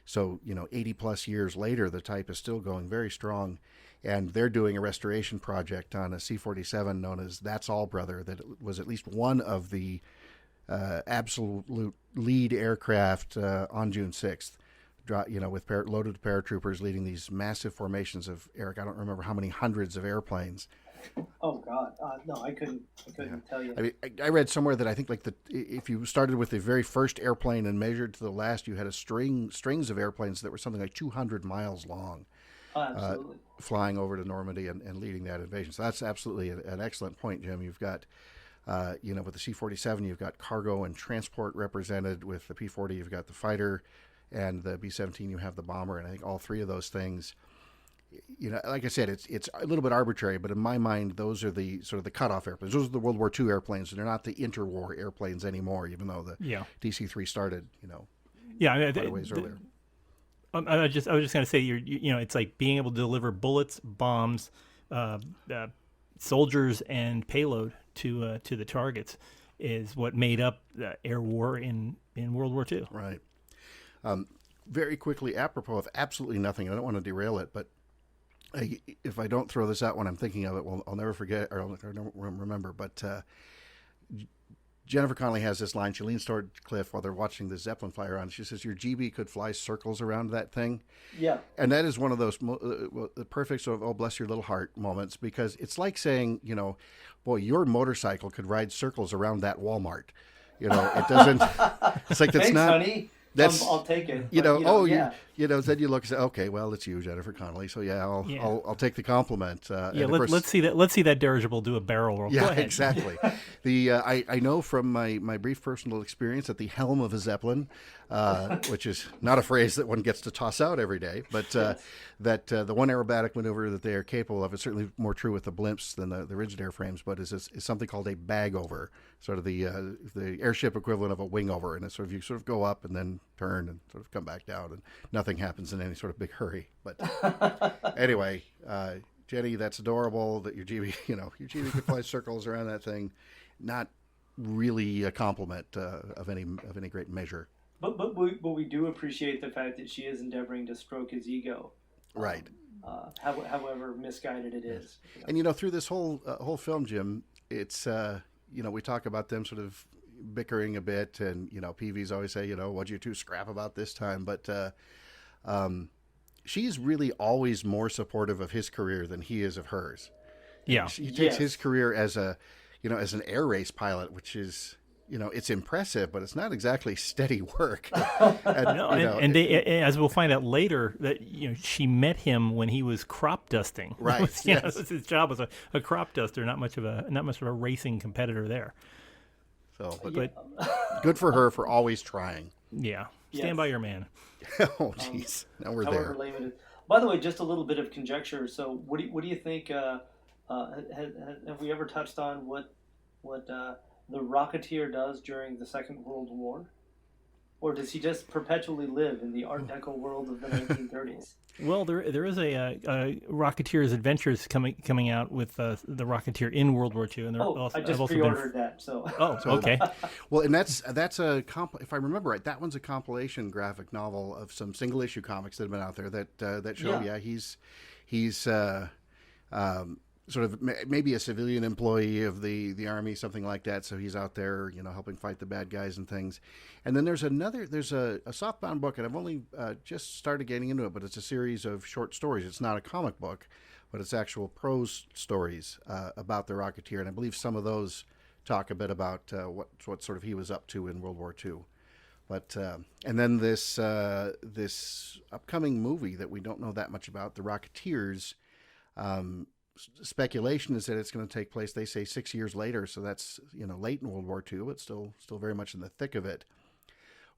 So 80 plus years later, the type is still going very strong, and they're doing a restoration project on a C-47 known as That's All Brother. That was at least one of the absolute lead aircraft on June 6th. With loaded paratroopers leading these massive formations of, Eric, I don't remember how many hundreds of airplanes.
Oh God, no, I couldn't tell you.
I mean, I read somewhere that I think if you started with the very first airplane and measured to the last, you had a strings of airplanes that were something like 200 miles long,
Absolutely.
flying over to Normandy and leading that invasion. So that's absolutely an excellent point, Jim. You've got, with the C-47, you've got cargo and transport represented. With the P-40, you've got the fighter. And the B-17, you have the bomber, and I think all three of those things, like I said, it's a little bit arbitrary, but in my mind, those are the sort of the cutoff airplanes. Those are the World War II airplanes, and they're not the interwar airplanes anymore, even though the DC-3 started, quite a ways earlier.
I was just going to say, it's like being able to deliver bullets, bombs, soldiers, and payload to the targets is what made up the air war in World War II.
Right. Very quickly, apropos of absolutely nothing, I don't want to derail it, but if I don't throw this out when I'm thinking of it, well, I'll never forget or I'll remember. But Jennifer Connelly has this line. She leans toward Cliff while they're watching the Zeppelin fly around. She says, "Your GB could fly circles around that thing."
Yeah.
And that is one of those the perfect sort of, oh, bless your little heart moments, because it's like saying, boy, your motorcycle could ride circles around that Walmart. It doesn't. It's like that's
Thanks,
not.
honey. I'll take it.
Then you look and say, okay, well, it's you, Jennifer Connelly. So I'll take the compliment.
Let's see that dirigible do a barrel roll.
Yeah,
Go ahead.
Exactly. I know from my brief personal experience at the helm of a Zeppelin, which is not a phrase that one gets to toss out every day, but that the one aerobatic maneuver that they are capable of is certainly more true with the blimps than the rigid airframes, but is something called a bag over, sort of the airship equivalent of a wing over, and it's sort of you sort of go up and then turn and sort of come back down, and nothing happens in any sort of big hurry. But anyway, Jenny, that's adorable that your GB could fly circles around that thing. Not really a compliment of any great measure.
But we do appreciate the fact that she is endeavoring to stroke his ego.
Right.
However misguided it is.
And through this whole film, Jim, it's we talk about them sort of bickering a bit, and PVs always say, what'd you two scrap about this time? But she's really always more supportive of his career than he is of hers.
Yeah,
she takes his career as an air race pilot, which is it's impressive, but it's not exactly steady work.
And as we'll find out later, that she met him when he was crop dusting.
Right.
His job was a crop duster, not much of a racing competitor there.
So, but good for her for always trying.
Yeah. Stand by your man.
Oh, jeez. Now we're there.
Limited. By the way, just a little bit of conjecture. So, what do you think? Have we ever touched on what the Rocketeer does during the Second World War, or does he just perpetually live in the Art Deco world of the 1930s?
Well, there is a Rocketeer's Adventures coming out with the Rocketeer in World War II, and
I just pre-ordered that. So
okay.
Well, and that's if I remember right, that one's a compilation graphic novel of some single issue comics that have been out there that show he's sort of maybe a civilian employee of the army, something like that. So he's out there, helping fight the bad guys and things. And then there's a softbound book, and I've only just started getting into it, but it's a series of short stories. It's not a comic book, but it's actual prose stories about the Rocketeer. And I believe some of those talk a bit about what sort of he was up to in World War II. But and then this upcoming movie that we don't know that much about, The Rocketeers. Speculation is that it's going to take place, they say, 6 years later, so that's late in World War II, but still very much in the thick of it,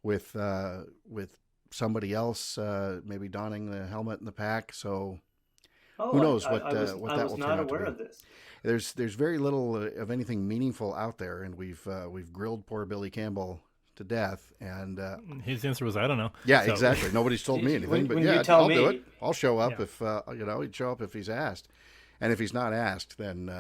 with somebody else maybe donning the helmet and the pack. So who knows what that will turn out to be. I was not aware of this. There's very little of anything meaningful out there, and we've grilled poor Billy Campbell to death. And
his answer was, I don't know.
yeah,
So-
exactly. Nobody's told me anything, but
when
yeah,
you tell
I'll do
me-
it. I'll show up
Yeah.
if he'd show up if he's asked, and if he's not asked, then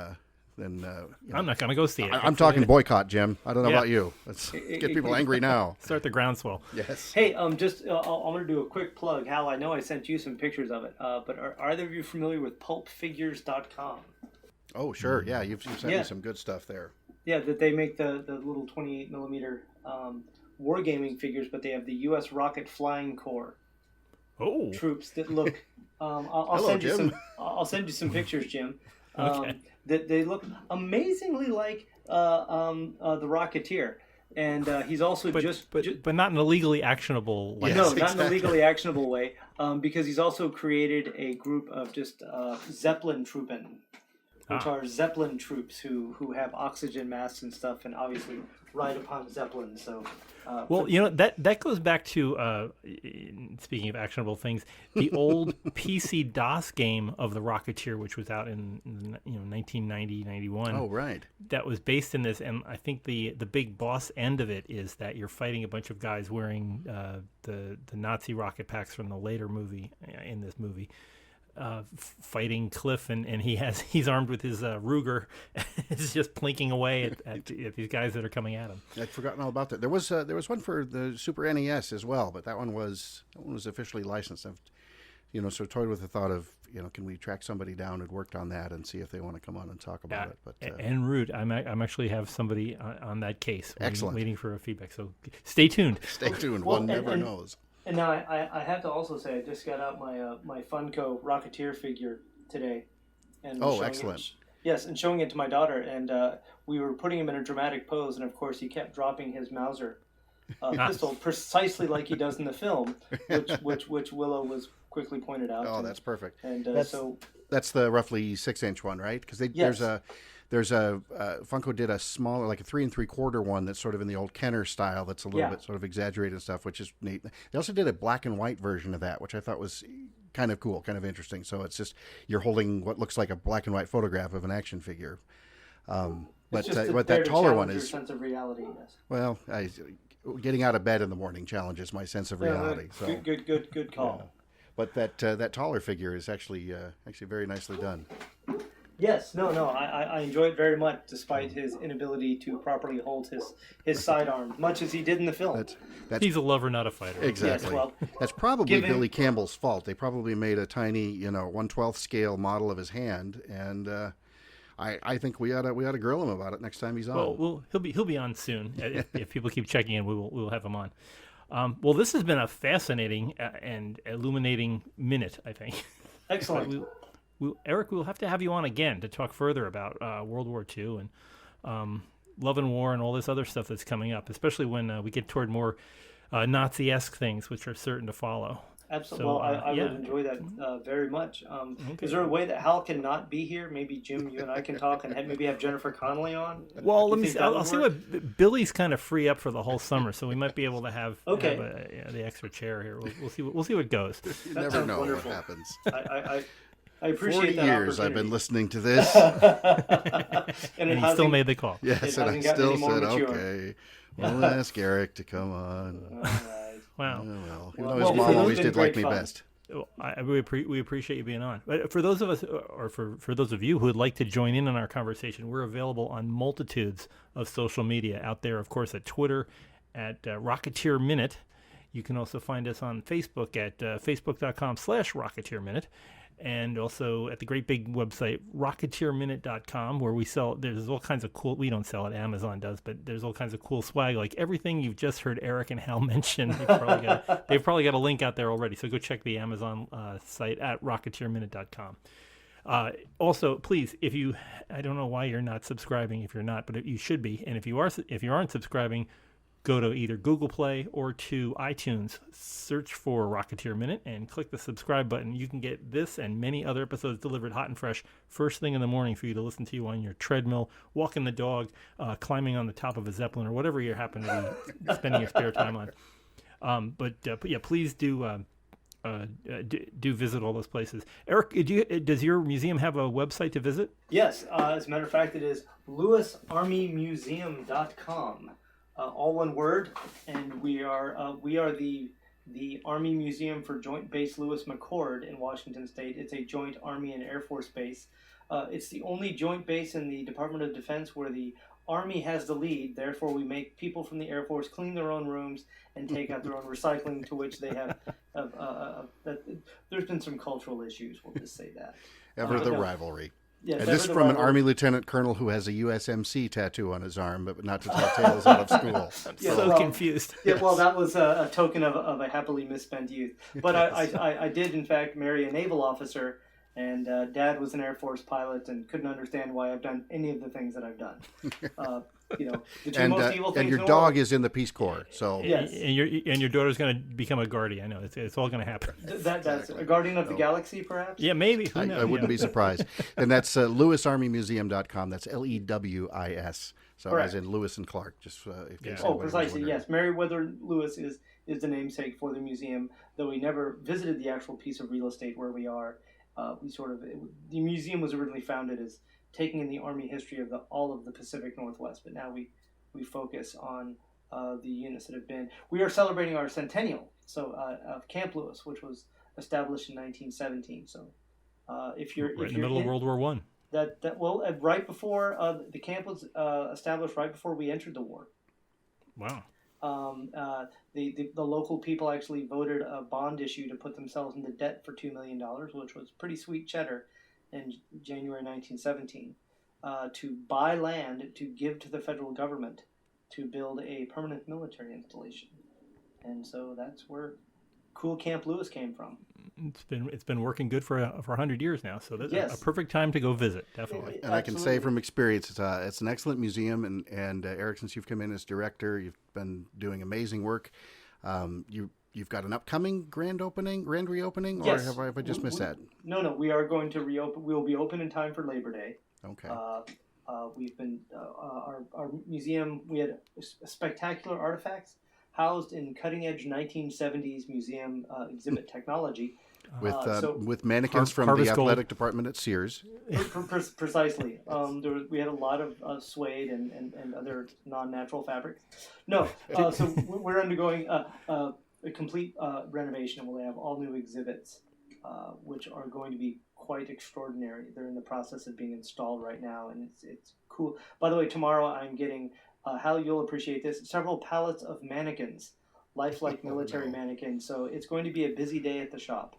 you know,
I'm not going to go see it.
I'm talking boycott, Jim. I don't know
Yeah.
about you. Let's get people angry now.
Start the groundswell.
Yes.
Hey, I'm going to do a quick plug. Hal, I know I sent you some pictures of it, but are either of you familiar with pulpfigures.com?
Oh, sure. Yeah, you've sent
Yeah.
me some good stuff there.
Yeah, that they make the little 28 millimeter wargaming figures, but they have the U.S. Rocket Flying Corps
Oh,
troops that look. I'll
Hello,
send you
Jim.
some. I'll send you some pictures, Jim.
Okay.
That they look amazingly like the Rocketeer, and he's also
but not in a legally actionable way.
Yes,
no, not in a
exactly.
legally actionable way, because he's also created a group of just Zeppelin Truppen, which are Zeppelin troops who have oxygen masks and stuff, and obviously ride upon Zeppelin. So,
Well, you know, that goes back to speaking of actionable things, the old PC DOS game of the Rocketeer, which was out in 1990, 91.
Oh, right.
That was based in this, and I think the big boss end of it is that you're fighting a bunch of guys wearing the Nazi rocket packs from the later movie in this movie. Fighting Cliff, and he's armed with his Ruger. It's just plinking away at these guys that are coming at him.
I'd forgotten all about that. There was one for the Super NES as well, but that one was officially licensed. I've, so toyed with the thought of, can we track somebody down who'd worked on that and see if they want to come on and talk about it. But
En route, I'm actually have somebody on that case.
Excellent.
Waiting for a feedback. So stay tuned.
stay tuned.
Well,
One never knows.
And now I have to also say I just got out my Funko Rocketeer figure today. And
Oh,
showing
excellent.
Yes, and showing it to my daughter, and we were putting him in a dramatic pose, and of course he kept dropping his Mauser pistol precisely like he does in the film, which Willow was quickly pointed out.
Oh, that's perfect.
And
That's the roughly 6-inch one, right? Because
Yes.
there's a Funko did a smaller, like a 3 3/4 one that's sort of in the old Kenner style. That's a little bit sort of exaggerated stuff, which is neat. They also did a black and white version of that, which I thought was kind of cool, kind of interesting. So it's just you're holding what looks like a black and white photograph of an action figure. But that taller one
your
is
sense of reality. Yes.
well, getting out of bed in the morning challenges my sense of reality. So.
Good call.
Yeah. But that taller figure is actually very nicely done.
Yes, no, I enjoy it very much, despite his inability to properly hold his sidearm, much as he did in the film.
That's
He's a lover, not a fighter.
exactly.
Yes, well,
that's probably
given-
Billy Campbell's fault. They probably made a tiny, 1/12 scale model of his hand, and I think we ought to grill him about it next time he's on.
Well, he'll be on soon. If people keep checking in, we'll have him on. Well, this has been a fascinating and illuminating minute, I think.
Excellent.
Eric, we'll have to have you on again to talk further about World War II and Love and War and all this other stuff that's coming up, especially when we get toward more Nazi-esque things, which are certain to follow.
Absolutely.
So,
Well, I
yeah.
would enjoy that very much.
Okay.
Is there a way that Hal can not be here? Maybe Jim, you and I can talk, and maybe have Jennifer Connelly on.
Well,
You
let me
think
see.
that
I'll
would
see
work?
what Billy's kind of free up for the whole summer, so we might be able to have,
Okay.
the extra chair here. We'll see. We'll see what goes.
you
that
never
sounds
know
wonderful.
what happens.
I appreciate
40
that
years I've been
opportunity.
listening to this.
And
And he still made the call.
Yes,
It
and I
hasn't gotten
still
any more
said,
mature.
okay, we'll ask Eric to come on.
All right.
Wow.
Oh, well,
Well,
his
well,
mom
it's
always
been
did like
great
me
fun.
best.
Well, we appreciate you being on. But for those of us, or for those of you who would like to join in on our conversation, we're available on multitudes of social media out there. Of course, at Twitter, at Rocketeer Minute. You can also find us on Facebook at facebook.com/Rocketeer Minute. And also at the great big website, rocketeerminute.com, where we sell, there's all kinds of cool, we don't sell it, Amazon does, but there's all kinds of cool swag, like everything you've just heard Eric and Hal mention. They've probably got a link out there already, so go check the Amazon site at rocketeerminute.com. Also, please, I don't know why you're not subscribing if you're not, but you should be. And if you aren't subscribing, go to either Google Play or to iTunes, search for Rocketeer Minute, and click the subscribe button. You can get this and many other episodes delivered hot and fresh first thing in the morning for you to listen to on your treadmill, walking the dog, climbing on the top of a Zeppelin, or whatever you happen to be spending your spare time on. But yeah, please do visit all those places. Eric, does your museum have a website to visit?
Yes, as a matter of fact, it is lewisarmymuseum.com. all one word, and we are the Army Museum for Joint Base Lewis McChord in Washington State. It's a joint Army and Air Force base. It's the only joint base in the Department of Defense where the Army has the lead. Therefore, we make people from the Air Force clean their own rooms and take out their own recycling, to which they have. There's been some cultural issues. We'll just say that.
Ever the rivalry.
Yes,
and this is from an Army lieutenant colonel who has a USMC tattoo on his arm, but not to tell tales out of school.
I'm so confused.
Yeah, well, that was a token of a happily misspent youth. But I did, in fact, marry a naval officer, and Dad was an Air Force pilot and couldn't understand why I've done any of the things that I've done. The two most evil things
and your
in the
dog
world.
is in the Peace Corps, so
Yes.
And your daughter's going to become a guardian. I know it's all going to happen.
That's a guardian of the galaxy, perhaps.
Yeah, maybe. Who
I
knows?
wouldn't be surprised. And that's lewisarmymuseum.com. That's LEWIS. So
Correct.
as in Lewis and Clark. Just in case
Oh,
anybody was
precisely.
wondering.
Yes, Meriwether Lewis is the namesake for the museum. Though we never visited the actual piece of real estate where we are, the museum was originally founded as taking in the Army history of all of the Pacific Northwest, but now we focus on the units that have been. We are celebrating our centennial, of Camp Lewis, which was established in 1917. So, if you're
in the middle of World War I.
Right before the camp was established, right before we entered the war.
Wow.
The local people actually voted a bond issue to put themselves into debt for $2 million, which was pretty sweet cheddar, in January 1917, to buy land to give to the federal government to build a permanent military installation. And so that's where cool Camp Lewis came from.
It's been working good for 100 years now, so that's
Yes.
a perfect time to go visit, definitely.
And I can say from experience, it's an excellent museum. And Eric, since you've come in as director, you've been doing amazing work. You've got an upcoming grand reopening, or
Yes.
have I just missed that?
No, we are going to reopen. We will be open in time for Labor Day.
Okay.
We've been our museum. We had spectacular artifacts housed in cutting-edge 1970s museum exhibit technology.
With mannequins from
Harvest
the
Gold.
athletic department at Sears.
Precisely. We had a lot of suede and other non-natural fabrics. No, so we're undergoing a complete renovation, and we'll have all new exhibits, which are going to be quite extraordinary. They're in the process of being installed right now, and it's cool. By the way, tomorrow I'm getting, Hal, you'll appreciate this, several pallets of mannequins, lifelike military mannequins. So it's going to be a busy day at the shop.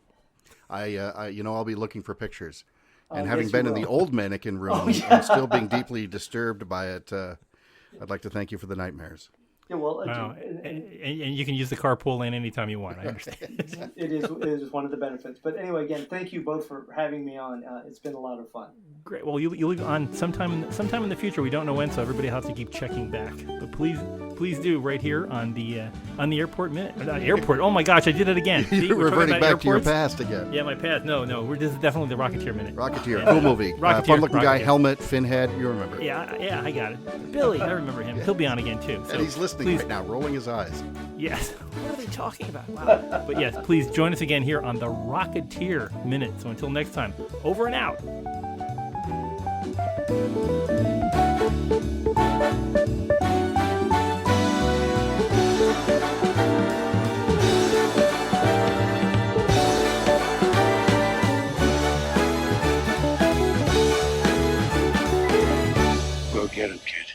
I'll be looking for pictures. And
Yes,
having
you
been in
will.
the old mannequin room
Oh, yeah.
and still being deeply disturbed by it, I'd like to thank you for the nightmares.
Yeah, well,
Wow.
and
And you can use the carpool lane anytime you want. I understand.
it is one of the benefits. But anyway, again, thank you both for having me on. It's been a lot of fun.
Great. Well, you'll be on sometime in the future. We don't know when, so everybody will have to keep checking back. But please do right here on the Airport Minute. Airport. Oh my gosh, I did it again. See,
You're
we're talking
reverting
about
back to your
airports.
past again.
Yeah, my past. No, this is definitely the Rocketeer Minute.
Rocketeer, cool movie.
Rocketeer,
Fun-looking guy,
Rocketeer.
helmet, fin head. You remember?
Yeah, I got it. Billy, I remember him. He'll be on again too. So
And he's listening
please,
right now, rolling his eyes.
Yes. What are they talking about? Wow. But yes, please join us again here on the Rocketeer Minute. So until next time, over and out.
Go get him, kid.